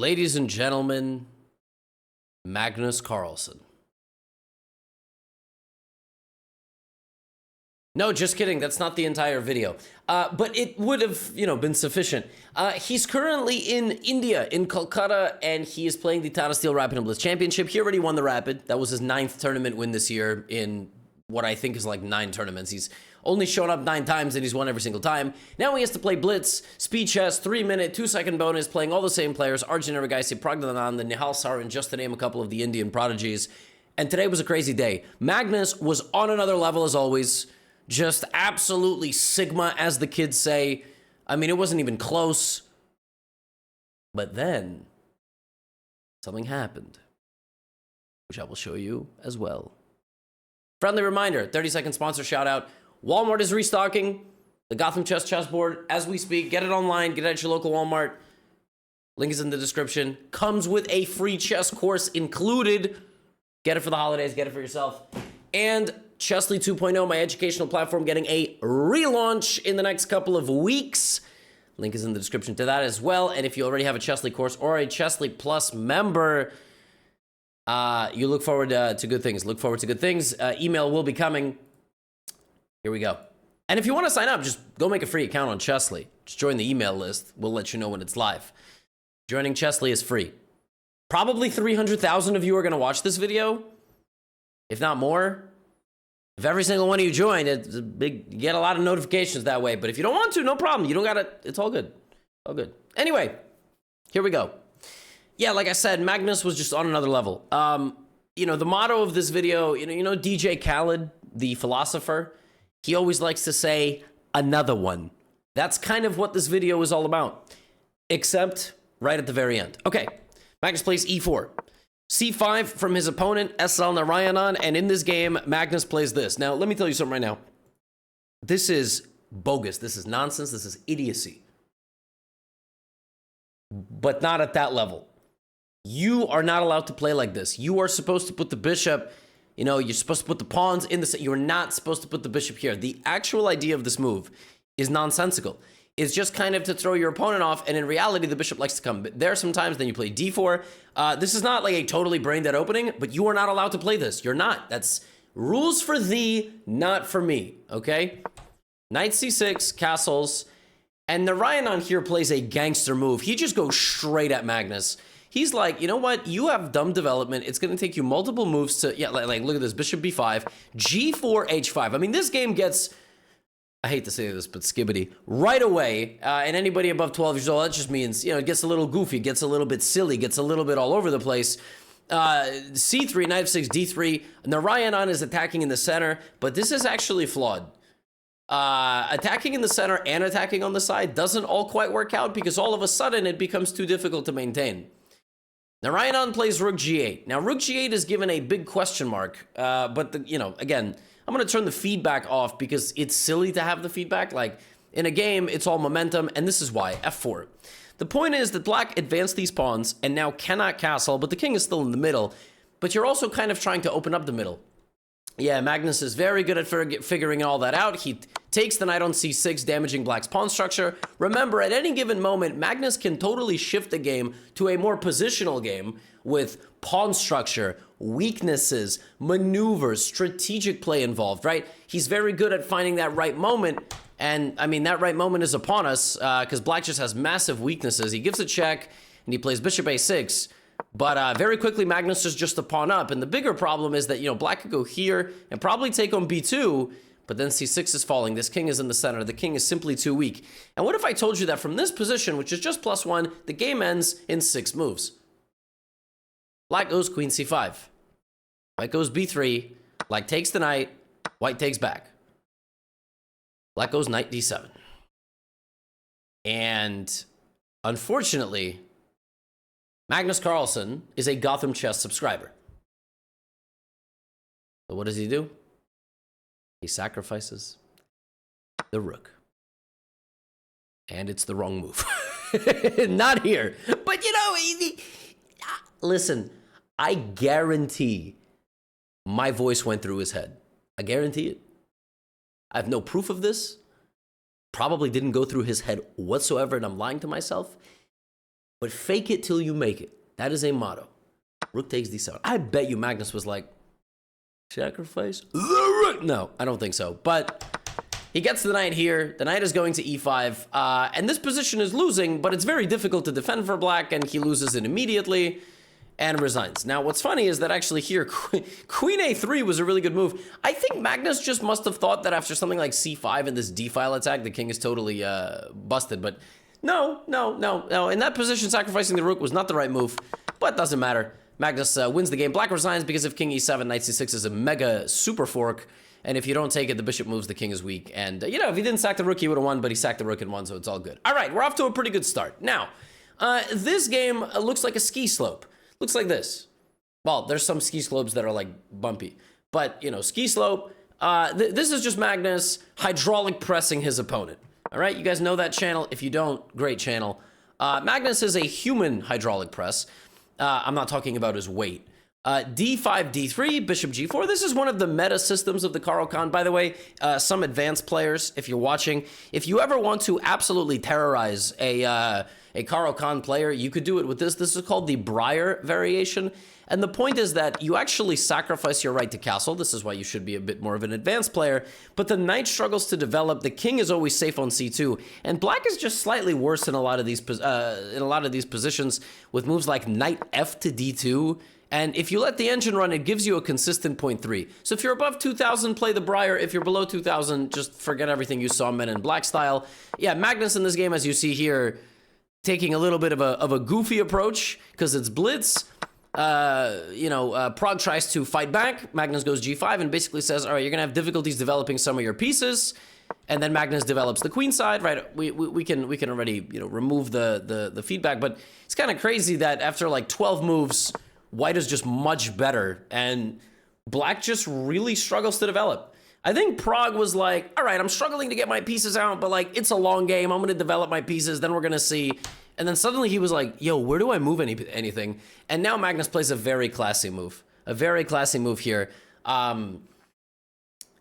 Ladies and gentlemen, Magnus Carlsen. No, just kidding. That's not the entire video. But it would have, been sufficient. He's currently in India, in Kolkata, and he is playing the Tata Steel Rapid and Blitz Championship. He already won the Rapid. That was his 9th tournament win this year in what I think is like 9 tournaments. He's only shown up 9 times and he's won every single time. Now he has to play Blitz, Speed Chess, 3-minute, 2-second bonus, playing all the same players, Arjun Erigaisi, Praggnanandhaa, Nihal, Sarin, just to name a couple of the Indian prodigies. And today was a crazy day. Magnus was on another level as always. Just absolutely Sigma, as the kids say. I mean, it wasn't even close. But then, something happened, which I will show you as well. Friendly reminder, 30-second sponsor shout out. Walmart is restocking the GothamChess chessboard as we speak. Get it online, get it at your local Walmart. Link is in the description. Comes with a free chess course included. Get it for the holidays, get it for yourself. And Chessly 2.0, my educational platform, getting a relaunch in the next couple of weeks. Link is in the description to that as well. And if you already have a Chessly course or a Chessly Plus member, you look forward to good things. Look forward to good things. Email will be coming. Here we go. And if you want to sign up, just go make a free account on Chessly. Just join the email list. We'll let you know when it's live. Joining Chessly is free. Probably 300,000 of you are going to watch this video, if not more. If every single one of you join, it's a big, you get a lot of notifications that way. But if you don't want to, no problem. You don't got to, it's all good. All good. Anyway, here we go. Yeah, like I said, Magnus was just on another level. The motto of this video, DJ Khaled, the philosopher, he always likes to say, another one. That's kind of what this video is all about. Except right at the very end. Okay, Magnus plays e4. c5 from his opponent, SL Narayanan, and in this game, Magnus plays this. Now, let me tell you something right now. This is bogus. This is nonsense. This is idiocy. But not at that level. You are not allowed to play like this. You are supposed to put the bishop, you're supposed to put the pawns in the... You're not supposed to put the bishop here. The actual idea of this move is nonsensical. It's just kind of to throw your opponent off, and in reality, the bishop likes to come there sometimes, then you play d4. This is not like a totally brain-dead opening, but you are not allowed to play this. You're not. That's rules for thee, not for me, okay? Knight c6, castles, and Narayanan here plays a gangster move. He just goes straight at Magnus. He's like, you know what? You have dumb development. It's going to take you multiple moves to... Yeah, like look at this. Bishop b5, g4, h5. I mean, this game gets... I hate to say this, but skibbity. Right away, and anybody above 12 years old, that just means, it gets a little goofy, gets a little bit silly, gets a little bit all over the place. C3, knight f6, d3. Narayanan is attacking in the center, but this is actually flawed. Attacking in the center and attacking on the side doesn't all quite work out because all of a sudden it becomes too difficult to maintain. Narayanan plays rook g8. Now, rook g8 is given a big question mark, but, again... I'm going to turn the feedback off because it's silly to have the feedback. Like, in a game, it's all momentum, and this is why. f4. The point is that black advanced these pawns and now cannot castle, but the king is still in the middle. But you're also kind of trying to open up the middle. Yeah, Magnus is very good at figuring all that out. He takes the knight on c6, damaging black's pawn structure. Remember, at any given moment, Magnus can totally shift the game to a more positional game with pawn structure, weaknesses, maneuvers, strategic play involved, right? He's very good at finding that right moment. And, I mean, that right moment is upon us because black just has massive weaknesses. He gives a check, and he plays bishop a6. But very quickly, Magnus is just a pawn up. And the bigger problem is that, black could go here and probably take on b2, but then c6 is falling. This king is in the center. The king is simply too weak. And what if I told you that from this position, which is just +1, the game ends in 6 moves? Black goes queen c5. White goes b3. Black takes the knight. White takes back. Black goes knight d7. And unfortunately... Magnus Carlsen is a GothamChess subscriber. So what does he do? He sacrifices the rook. And it's the wrong move. Not here. But listen, I guarantee my voice went through his head. I guarantee it. I have no proof of this. Probably didn't go through his head whatsoever, and I'm lying to myself. but fake it till you make it. That is a motto. Rook takes d7. I bet you Magnus was like, sacrifice the rook. No, I don't think so. But he gets the knight here. The knight is going to e5. And this position is losing, but it's very difficult to defend for black, and he loses it immediately and resigns. Now, what's funny is that actually here, queen a3 was a really good move. I think Magnus just must have thought that after something like c5 and this d-file attack, the king is totally busted. But no. In that position, sacrificing the rook was not the right move, but doesn't matter. Magnus wins the game. Black resigns because of king e7, knight c6 is a mega super fork. And if you don't take it, the bishop moves, the king is weak. And, you know, if he didn't sack the rook, he would have won, but he sacked the rook and won, so it's all good. All right, we're off to a pretty good start. Now, this game looks like a ski slope. Looks like this. Well, there's some ski slopes that are, like, bumpy. But, you know, ski slope. This is just Magnus hydraulic pressing his opponent. All right, you guys know that channel. If you don't, great channel. Magnus is a human hydraulic press. I'm not talking about his weight. D5, D3, bishop G4. This is one of the meta systems of the Caro-Kann. By the way, some advanced players, if you're watching, if you ever want to absolutely terrorize a Caro-Kann player, you could do it with this. This is called the Breyer variation. And the point is that you actually sacrifice your right to castle. This is why you should be a bit more of an advanced player. But the knight struggles to develop. The king is always safe on c2. And black is just slightly worse in a lot of these positions with moves like knight f to d2. And if you let the engine run, it gives you a consistent 0.3. So if you're above 2,000, play the Breyer. If you're below 2,000, just forget everything you saw Men in Black style. Yeah, Magnus in this game, as you see here, taking a little bit of a goofy approach because it's blitz. Pragg tries to fight back. Magnus goes g5 and basically says, all right, you're going to have difficulties developing some of your pieces. And then Magnus develops the queen side, right? We can already, remove the feedback. But it's kind of crazy that after like 12 moves, white is just much better. And black just really struggles to develop. I think Pragg was like, all right, I'm struggling to get my pieces out, but like, it's a long game. I'm going to develop my pieces. Then we're going to see. And then suddenly he was like, yo, where do I move anything? And now Magnus plays a very classy move. A very classy move here.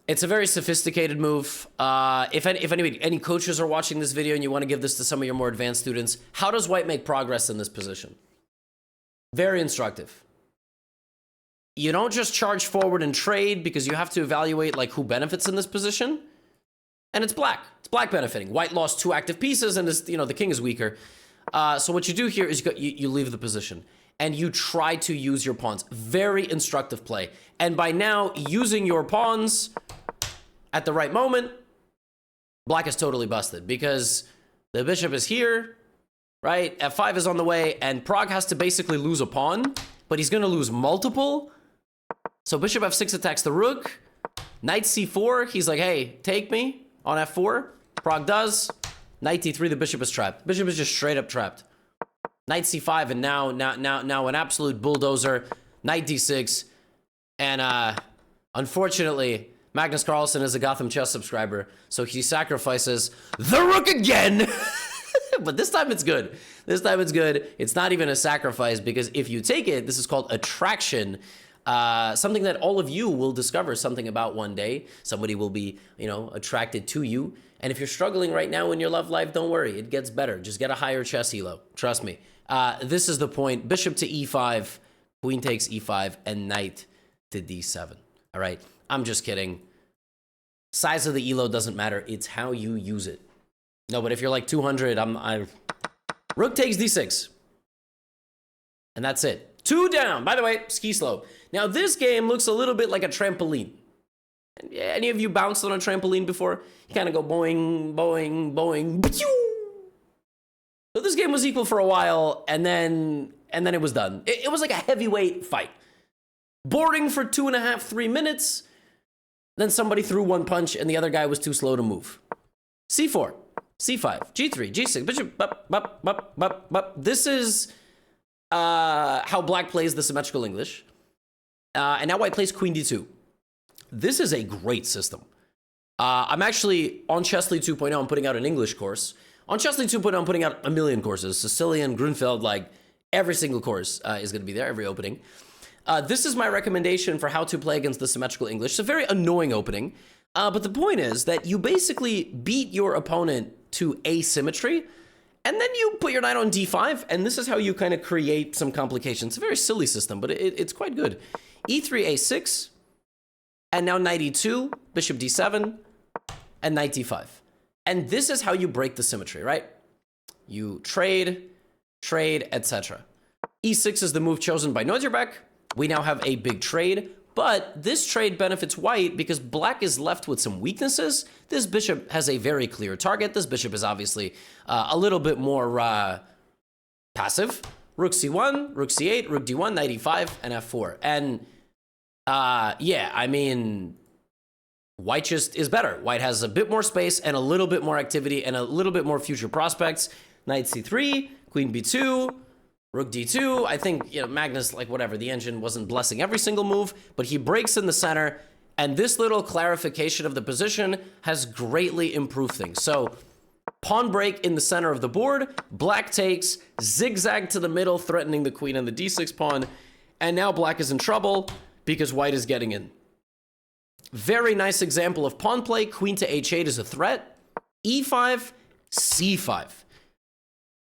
It's a very sophisticated move. If any coaches are watching this video and you want to give this to some of your more advanced students, how does white make progress in this position? Very instructive. You don't just charge forward and trade because you have to evaluate like who benefits in this position. And it's black. It's black benefiting. White lost 2 active pieces and the king is weaker. So what you do here is you leave the position and you try to use your pawns. Very instructive play. And by now, using your pawns at the right moment, black is totally busted because the bishop is here, right? F5 is on the way and Pragg has to basically lose a pawn, but he's going to lose multiple. So bishop F6 attacks the rook. Knight C4, he's like, hey, take me on F4. Pragg does. Knight D3, the bishop is trapped. Bishop is just straight up trapped. Knight C5, and now an absolute bulldozer. Knight D6, and unfortunately, Magnus Carlsen is a GothamChess subscriber, so he sacrifices the rook again. But this time it's good. This time it's good. It's not even a sacrifice because if you take it, this is called attraction. Something that all of you will discover something about one day. Somebody will be, attracted to you. And if you're struggling right now in your love life, don't worry. It gets better. Just get a higher chess elo. Trust me. This is the point. Bishop to e5, queen takes e5, and knight to d7. All right? I'm just kidding. Size of the elo doesn't matter. It's how you use it. No, but if you're like 200, rook takes d6. And that's it. 2 down. By the way, ski slope. Now, this game looks a little bit like a trampoline. Any of you bounced on a trampoline before? You kind of go boing, boing, boing. So this game was equal for a while, and then it was done. It was like a heavyweight fight. Boring for 2.5, 3 minutes. Then somebody threw one punch, and the other guy was too slow to move. C4, C5, G3, G6, bishop, bup, bup, bup, bup, bup. This is how black plays the symmetrical English. And now white plays queen d2. This is a great system. I'm actually on Chessly 2.0. I'm putting out an English course. On Chessly 2.0, I'm putting out a million courses. Sicilian, Grunfeld, like every single course is going to be there, every opening. This is my recommendation for how to play against the symmetrical English. It's a very annoying opening. But the point is that you basically beat your opponent to asymmetry. And then you put your knight on d5, and this is how you kind of create some complications. It's a very silly system, but it's quite good. e3, a6, and now knight e2, bishop d7, and knight d5. And this is how you break the symmetry, right? You trade, etc. e6 is the move chosen by Nodirbek. We now have a big trade, but this trade benefits white because black is left with some weaknesses. This bishop has a very clear target. This bishop is obviously a little bit more passive. Rook c1, rook c8, rook d1, knight e5, and f4. And yeah, I mean, white just is better. White has a bit more space and a little bit more activity and a little bit more future prospects. Knight c3, queen b2, rook d2. I think, you know, Magnus, like whatever, the engine wasn't blessing every single move, but he breaks in the center, and this little clarification of the position has greatly improved things. So pawn break in the center of the board, black takes, zigzag to the middle, threatening the queen and the d6 pawn, and now black is in trouble because white is getting in. Very nice example of pawn play. Queen to h8 is a threat. e5, c5.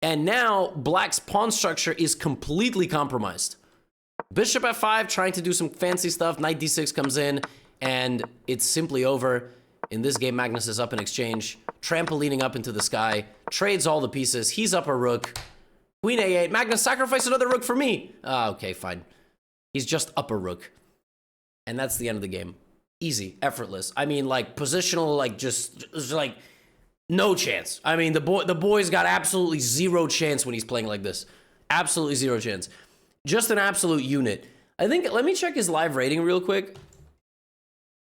And now black's pawn structure is completely compromised. Bishop f5, trying to do some fancy stuff. Knight d6 comes in, and it's simply over. In this game, Magnus is up in exchange, trampolining up into the sky, trades all the pieces. He's up a rook. Queen a8. Magnus, sacrifice another rook for me. Okay, fine. He's just up a rook. And that's the end of the game. Easy, effortless. I mean, like, positional, like, just like, no chance. I mean, the boy's got absolutely zero chance when he's playing like this. Absolutely zero chance. Just an absolute unit. I think, let me check his live rating real quick,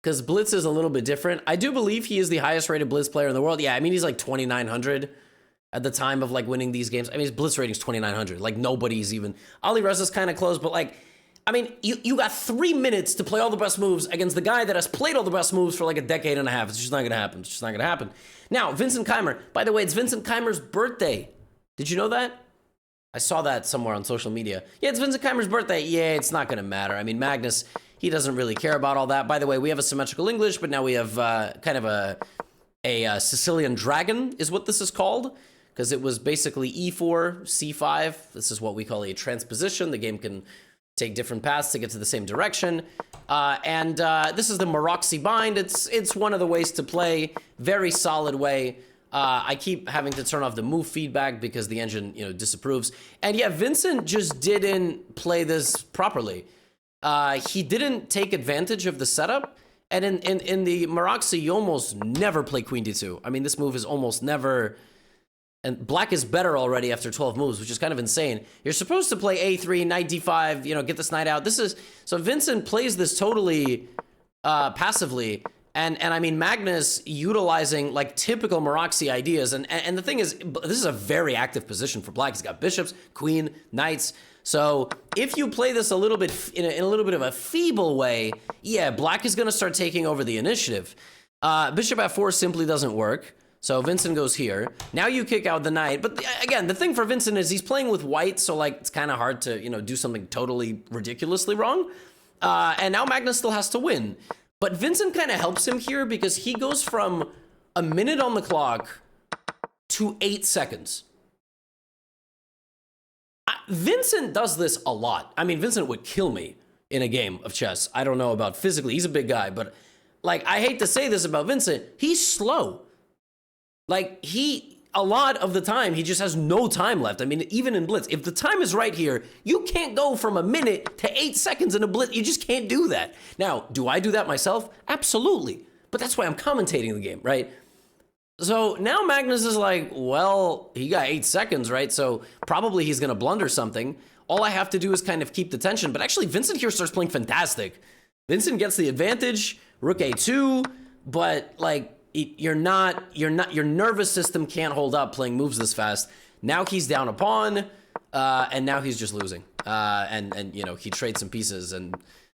because Blitz is a little bit different. I do believe he is the highest rated Blitz player in the world. Yeah, I mean, he's like 2,900 at the time of, like, winning these games. I mean, his Blitz rating's 2,900. Like, nobody's even... Ali Reza's kind of close, but, like, I mean, you got 3 minutes to play all the best moves against the guy that has played all the best moves for like a decade and a half. It's just not going to happen. It's just not going to happen. Now, Vincent Keymer. By the way, it's Vincent Keymer's birthday. Did you know that? I saw that somewhere on social media. Yeah, it's Vincent Keymer's birthday. Yeah, it's not going to matter. I mean, Magnus, he doesn't really care about all that. By the way, we have a symmetrical English, but now we have kind of a Sicilian dragon is what this is called, because it was basically e4, c5. This is what we call a transposition. The game can take different paths to get to the same direction. This is the Maroczy bind. It's one of the ways to play. Very solid way. I keep having to turn off the move feedback because the engine, you know, disapproves. And yeah, Vincent just didn't play this properly. He didn't take advantage of the setup. And in the Maroczy, you almost never play queen d2. I mean, this move is almost never... And black is better already after 12 moves, which is kind of insane. You're supposed to play a3, knight d5, you know, get this knight out. This is... So Vincent plays this totally passively. And I mean, Magnus utilizing, like, typical Maroczy ideas. And the thing is, this is a very active position for black. He's got bishops, queen, knights. So if you play this a little bit in a little bit of a feeble way, yeah, black is going to start taking over the initiative. Bishop f4 simply doesn't work. So Vincent goes here. Now you kick out the knight. But again, the thing for Vincent is he's playing with white, so like it's kind of hard to, you know, do something totally ridiculously wrong. And now Magnus still has to win. But Vincent kind of helps him here because he goes from a minute on the clock to 8 seconds. Vincent does this a lot. I mean, Vincent would kill me in a game of chess. I don't know about physically. He's a big guy, but like, I hate to say this about Vincent. He's slow. Like, a lot of the time, he just has no time left. I mean, even in Blitz, if the time is right here, you can't go from a minute to 8 seconds in a Blitz. You just can't do that. Now, do I do that myself? Absolutely. But that's why I'm commentating the game, right? So now Magnus is like, well, he got 8 seconds, right? So probably he's going to blunder something. All I have to do is kind of keep the tension. But actually, Vincent here starts playing fantastic. Vincent gets the advantage, rook a2, but like, your nervous system can't hold up playing moves this fast. Now he's down a pawn, and now he's just losing. And you know, he trades some pieces, and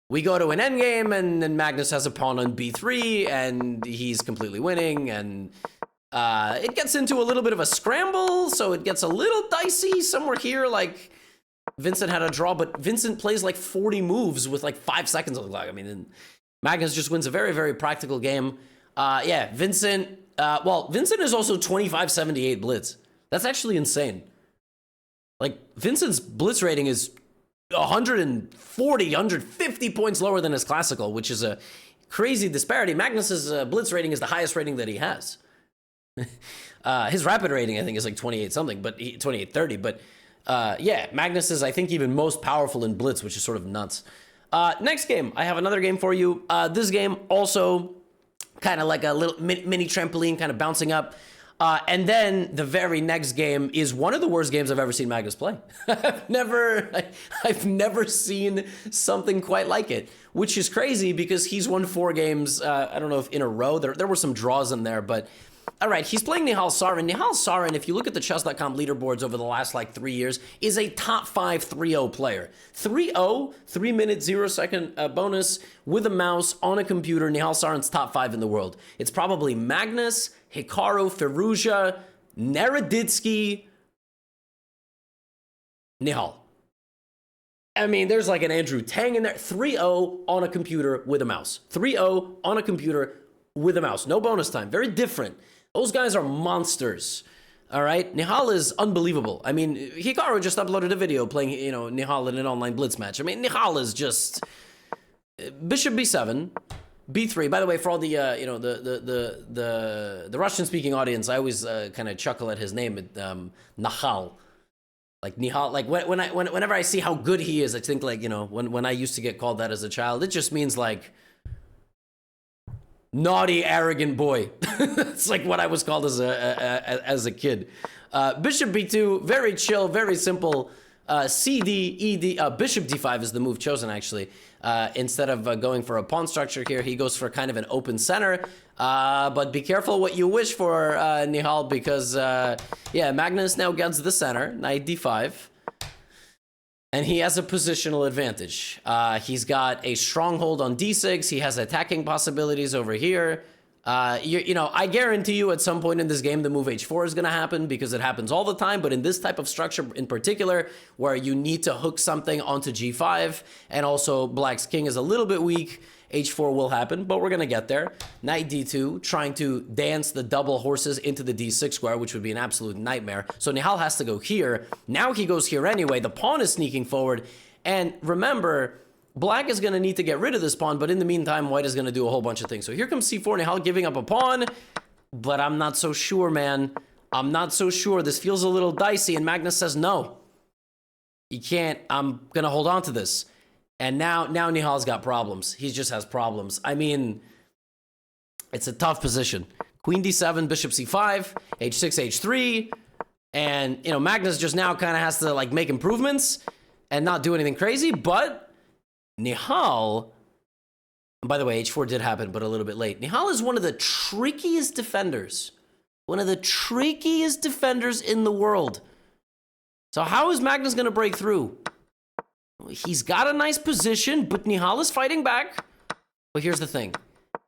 we go to an endgame, and then Magnus has a pawn on b3, and he's completely winning, and it gets into a little bit of a scramble, so it gets a little dicey somewhere here, like Vincent had a draw, but Vincent plays like 40 moves with like 5 seconds on the clock. I mean, and Magnus just wins a very, very practical game. Yeah, Vincent, well, Vincent is also 2578 Blitz. That's actually insane. Like, Vincent's blitz rating is 140, 150 points lower than his classical, which is a crazy disparity. Magnus's blitz rating is the highest rating that he has. His rapid rating, I think, is like 28 something, but 2830. But yeah, Magnus is, I think, even most powerful in blitz, which is sort of nuts. Next game, I have another game for you. This game also kind of like a little mini trampoline, kind of bouncing up. And then the very next game is one of the worst games I've ever seen Magnus play. I've never seen something quite like it, which is crazy because he's won 4 games. I don't know if in a row. There were some draws in there, but all right, he's playing Nihal Sarin. Nihal Sarin, if you look at the chess.com leaderboards over the last like 3 years, is a top 5 3-0 player. 3-0, 3 minute, 0 second bonus with a mouse on a computer. Nihal Sarin's top 5 in the world. It's probably Magnus, Hikaru, Firouzja, Naroditsky, Nihal. I mean, there's like an Andrew Tang in there. 3-0 on a computer with a mouse. 3-0 on a computer with a mouse. No bonus time. Very different. Those guys are monsters. All right? Nihal is unbelievable. I mean, Hikaru just uploaded a video playing, you know, Nihal in an online blitz match. I mean, Nihal is just Bishop B7. B3. By the way, for all the you know, the Russian-speaking audience, I always kind of chuckle at his name, Nihal. Like Nihal. Like whenever I see how good he is, I think like, you know, when I used to get called that as a child, it just means like naughty, arrogant boy. It's like what I was called as a kid. Bishop B2, very chill, very simple. CD, ED, Bishop D5 is the move chosen, actually. Instead of going for a pawn structure here, he goes for kind of an open center. But be careful what you wish for, Nihal, because, yeah, Magnus now gets the center, knight D5. And he has a positional advantage. He's got a stronghold on D6. He has attacking possibilities over here. You know, I guarantee you at some point in this game, the move H4 is going to happen because it happens all the time. But in this type of structure in particular, where you need to hook something onto G5, and also Black's king is a little bit weak, H4 will happen, but we're going to get there. Knight D2, trying to dance the double horses into the D6 square, which would be an absolute nightmare. So Nihal has to go here. Now he goes here anyway. The pawn is sneaking forward. And remember, Black is going to need to get rid of this pawn, but in the meantime, White is going to do a whole bunch of things. So here comes C4, Nihal giving up a pawn, but I'm not so sure, man. I'm not so sure. This feels a little dicey, and Magnus says no. You can't. I'm going to hold on to this. And now Nihal's got problems. He just has problems. I mean, it's a tough position. Queen D7, Bishop C5, H6, H3, and, you know, Magnus just now kind of has to, like, make improvements and not do anything crazy, but Nihal, and by the way, H4 did happen, but a little bit late. Nihal is one of the trickiest defenders. One of the trickiest defenders in the world. So how is Magnus going to break through? He's got a nice position, but Nihal is fighting back. But here's the thing.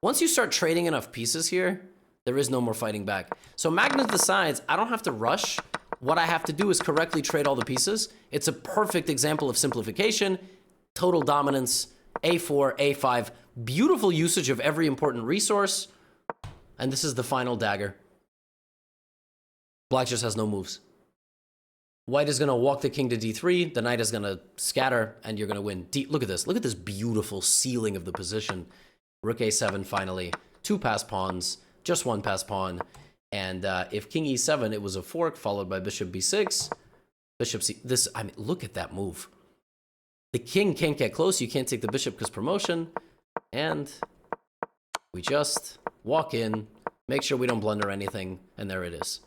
Once you start trading enough pieces here, there is no more fighting back. So Magnus decides, I don't have to rush. What I have to do is correctly trade all the pieces. It's a perfect example of simplification. Total dominance, A4, A5, beautiful usage of every important resource. And this is the final dagger. Black just has no moves. White is going to walk the king to D3, the knight is going to scatter, and you're going to win. Look at this. Look at this beautiful sealing of the position. Rook A7 finally. 2 passed pawns, just 1 passed pawn. And if king E7, it was a fork, followed by bishop B6. Bishop C... This, I mean, look at that move. The king can't get close. You can't take the bishop because promotion. And we just walk in, make sure we don't blunder anything, and there it is.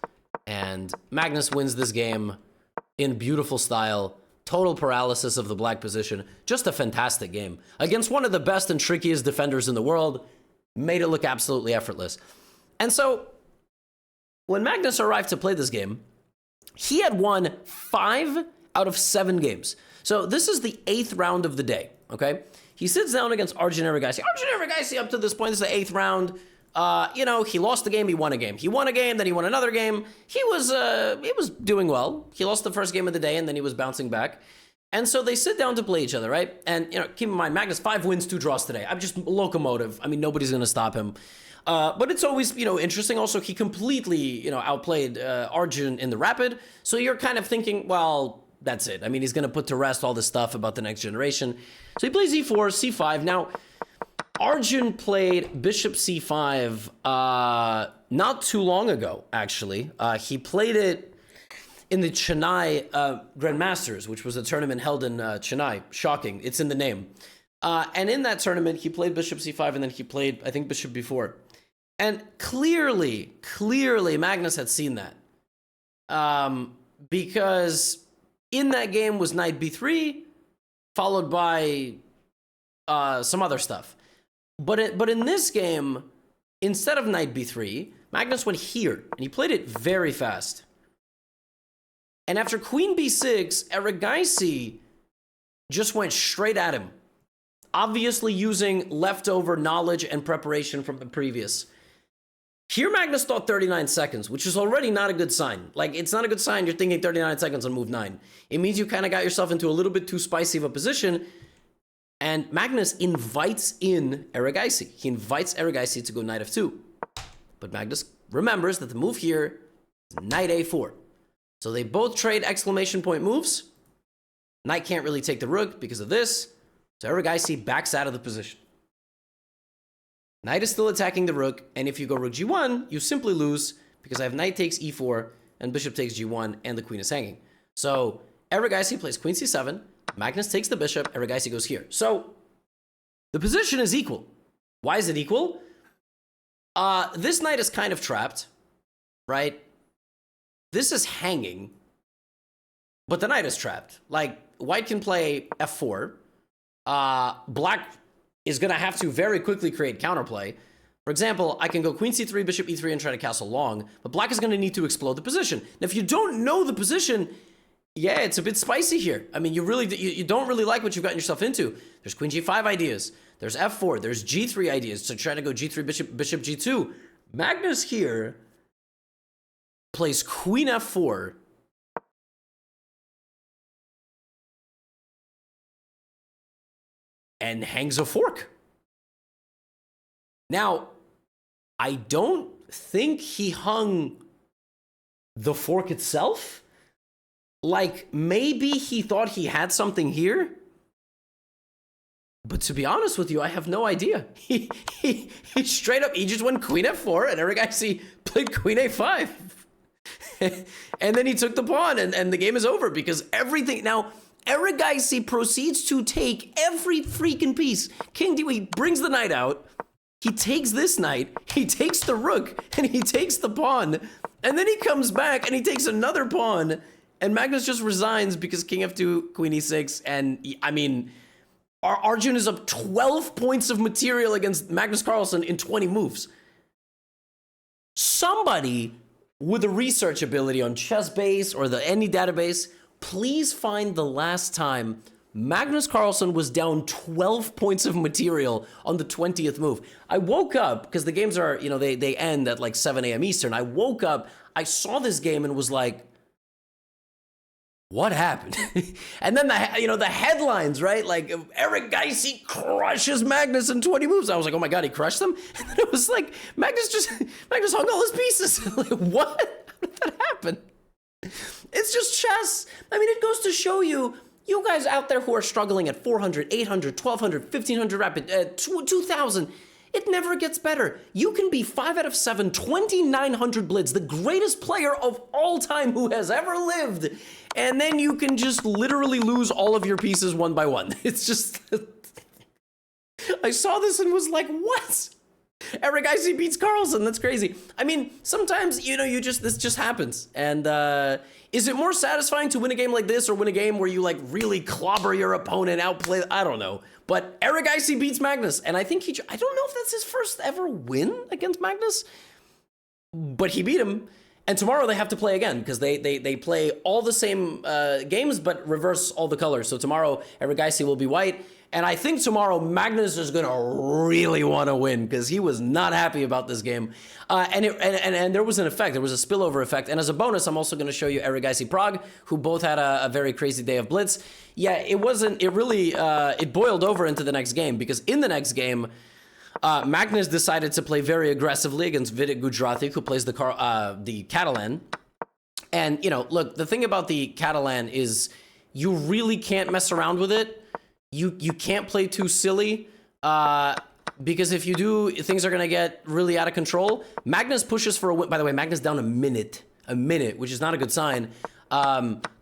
And Magnus wins this game in beautiful style. Total paralysis of the black position. Just a fantastic game. Against one of the best and trickiest defenders in the world. Made it look absolutely effortless. And so, when Magnus arrived to play this game, he had won 5 out of 7 games. So this is the 8th round of the day, okay? He sits down against Arjun Erigaisi. Arjun Erigaisi, up to this point, this is the 8th round. You know, he lost the game, he won a game. He won a game, then he won another game. He was doing well. He lost the first game of the day, and then he was bouncing back. And so they sit down to play each other, right? And, you know, keep in mind, Magnus, 5 wins, 2 draws today. I'm just locomotive. I mean, nobody's going to stop him. But it's always, you know, interesting. Also, he completely, you know, outplayed Arjun in the rapid. So you're kind of thinking, well, that's it. I mean, he's going to put to rest all this stuff about the next generation. So he plays e4, c5. Now, Arjun played bishop c5 not too long ago, actually. He played it in the Chennai Grandmasters, which was a tournament held in Chennai. Shocking. It's in the name. And in that tournament, he played bishop c5, and then he played, I think, bishop b4. And clearly, Magnus had seen that. Because in that game was knight b3, followed by some other stuff. But in this game, instead of knight b3, Magnus went here, and he played it very fast. And after queen b6, Erigaisi just went straight at him, obviously using leftover knowledge and preparation from the previous. Here, Magnus thought 39 seconds, which is already not a good sign. Like, it's not a good sign you're thinking 39 seconds on move 9. It means you kind of got yourself into a little bit too spicy of a position. And Magnus invites in Erigaisi. He invites Erigaisi to go knight f2. But Magnus remembers that the move here is knight a4. So they both trade exclamation point moves. Knight can't really take the rook because of this. So Erigaisi backs out of the position. Knight is still attacking the rook, and if you go rook g1, you simply lose because I have knight takes e4 and bishop takes g1 and the queen is hanging. So Erigaisi plays queen c7, Magnus takes the bishop, Erigaisi goes here. So the position is equal. Why is it equal? This knight is kind of trapped, right? This is hanging, but the knight is trapped. Like, white can play f4. Black is going to have to very quickly create counterplay. For example, I can go queen c3, bishop e3, and try to castle long, but black is going to need to explode the position. Now, if you don't know the position, yeah, it's a bit spicy here. I mean, you don't really like what you've gotten yourself into. There's queen g5 ideas. There's f4. There's g3 ideas to try to go g3, bishop g2. Magnus here plays queen f4. And hangs a fork. Now, I don't think he hung the fork itself. Like, maybe he thought he had something here. But to be honest with you, I have no idea. He straight up, he just went queen f4, and Erigaisi played queen a5. And then he took the pawn, and the game is over because everything... Now, Erigaisi proceeds to take every freaking piece. King D, he brings the knight out. He takes this knight. He takes the rook, and he takes the pawn. And then he comes back, and he takes another pawn. And Magnus just resigns because king f2, queen e6. And, I mean, Arjun is up 12 points of material against Magnus Carlsen in 20 moves. Somebody with a research ability on ChessBase or any database, please find the last time Magnus Carlsen was down 12 points of material on the 20th move. I woke up, because the games are, you know, they end at like 7 a.m. Eastern. I woke up, I saw this game and was like, what happened? And then the headlines, right? Like, Erigaisi crushes Magnus in 20 moves. I was like, oh my God, he crushed them? And then it was like, Magnus hung all his pieces. Like, what? How did that happen? It's just chess. I mean, it goes to show you, you guys out there who are struggling at 400, 800, 1200, 1500 rapid, 2000, it never gets better. You can be 5 out of 7, 2900 blitz, the greatest player of all time who has ever lived. And then you can just literally lose all of your pieces one by one. It's just, I saw this and was like, what? Erigaisi beats Carlsen. That's crazy. I mean, sometimes, you know, this just happens. And is it more satisfying to win a game like this or win a game where you like really clobber your opponent, outplay? I don't know. But Erigaisi beats Magnus. And I think I don't know if that's his first ever win against Magnus, but he beat him. And tomorrow they have to play again because they play all the same games but reverse all the colors. So tomorrow Erigaisi will be white. And I think tomorrow Magnus is going to really want to win because he was not happy about this game. And there was an effect. There was a spillover effect. And as a bonus, I'm also going to show you Erigaisi Prague, who both had a very crazy day of blitz. Yeah, it boiled over into the next game because in the next game, Magnus decided to play very aggressively against Vidit Gujarati, who plays the Catalan. And, you know, look, the thing about the Catalan is you really can't mess around with it. You can't play too silly because if you do, things are going to get really out of control. Magnus pushes for a win. By the way, Magnus down a minute, which is not a good sign.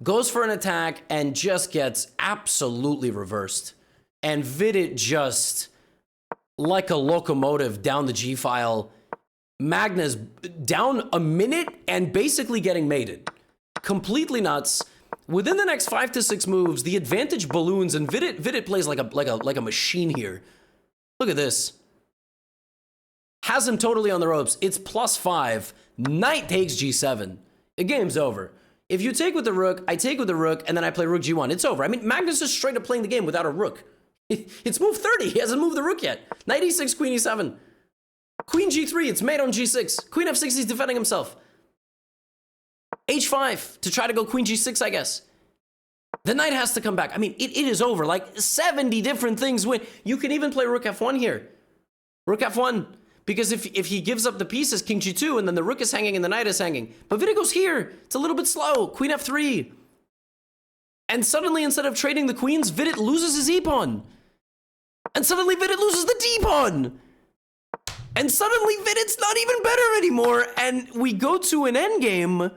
Goes for an attack and just gets absolutely reversed. And Vidit just, like a locomotive down the G file, Magnus down a minute and basically getting mated. Completely nuts. Within the next 5 to 6 moves, the advantage balloons, and Vidit plays like a machine here. Look at this. Has him totally on the ropes. It's +5. Knight takes G7. The game's over. If you take with the rook, I take with the rook, and then I play rook G1. It's over. I mean, Magnus is straight up playing the game without a rook. It's move 30. He hasn't moved the rook yet. Knight E6, Queen E7. Queen G3. It's mate on G6. Queen F6. He's defending himself. H5 to try to go Queen G6, I guess. The knight has to come back. I mean, it is over. Like 70 different things win. You can even play rook F1 here. Rook F1. Because if he gives up the pieces, King G2, and then the rook is hanging and the knight is hanging. But Vidit goes here. It's a little bit slow. Queen F3. And suddenly, instead of trading the queens, Vidit loses his E-pawn. And suddenly Vidit loses the D-pawn. And suddenly Vidit's not even better anymore. And we go to an endgame.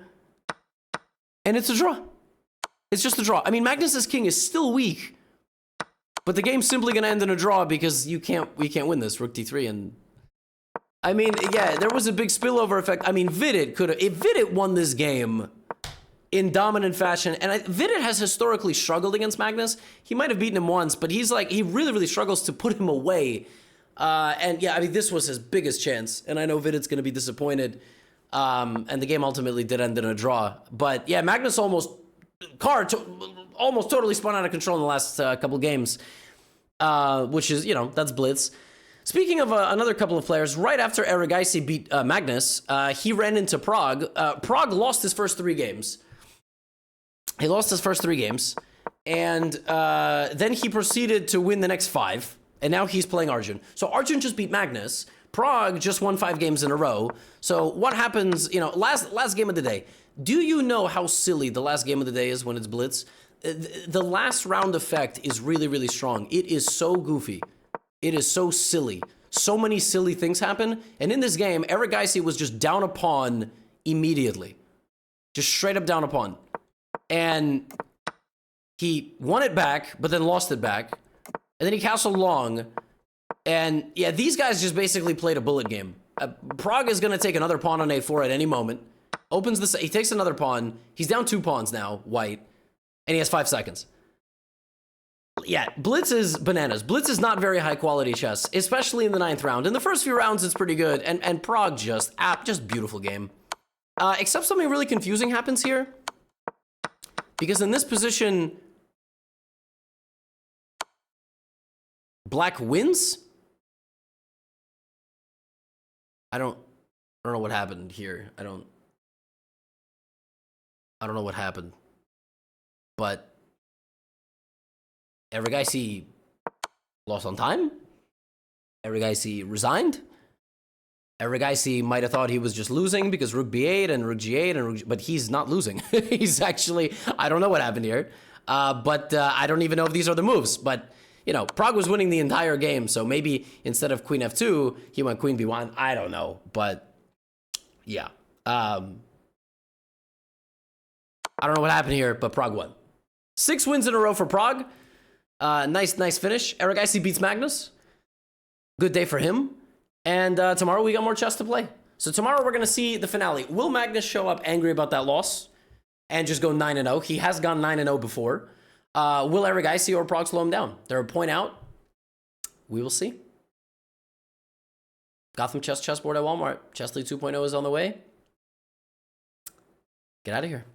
And it's a draw. It's just a draw. I mean, Magnus's king is still weak. But the game's simply going to end in a draw because we can't win this. Rook D3 and... I mean, yeah, there was a big spillover effect. I mean, Vidit could have... If Vidit won this game in dominant fashion... And Vidit has historically struggled against Magnus. He might have beaten him once, but he's like... He really, really struggles to put him away. And yeah, I mean, this was his biggest chance. And I know Vidit's going to be disappointed. And the game ultimately did end in a draw. But yeah, Magnus almost totally spun out of control in the last couple games, which is, you know, that's blitz. Speaking of another couple of players, right after Erigaisi beat Magnus, he ran into Prague. Prague lost his first 3 games. He lost his first 3 games, and then he proceeded to win the next 5, and now he's playing Arjun. So Arjun just beat Magnus. Prague just won 5 games in a row. So what happens, you know, last game of the day. Do you know how silly the last game of the day is when it's blitz? The last round effect is really, really strong. It is so goofy. It is so silly. So many silly things happen. And in this game, Erigaisi was just down a pawn immediately. Just straight up down a pawn. And he won it back, but then lost it back. And then he castled long. And yeah, these guys just basically played a bullet game. Prague is going to take another pawn on A4 at any moment. Opens the... He takes another pawn. He's down 2 pawns now, white. And he has 5 seconds. Yeah, blitz is bananas. Blitz is not very high quality chess, especially in the 9th round. In the first few rounds, it's pretty good. And Prague just beautiful game. Except something really confusing happens here. Because in this position, Black wins? I don't know what happened here. I don't know what happened. But Erigaisi lost on time. Erigaisi resigned. Erigaisi might have thought he was just losing because rook b8 and rook g8 and but he's not losing. He's actually, I don't know what happened here. But I don't even know if these are the moves. But you know, Prague was winning the entire game, so maybe instead of queen f2, he went queen b1. I don't know, but yeah. I don't know what happened here, but Prague won. 6 wins in a row for Prague. Nice finish. Erigaisi beats Magnus. Good day for him. And tomorrow we got more chess to play. So tomorrow we're going to see the finale. Will Magnus show up angry about that loss and just go 9-0? He has gone 9-0 before. Will Erigaisi or Prague slow him down? They're a point out. We will see. GothamChess chessboard at Walmart. Chess League 2.0 is on the way. Get out of here.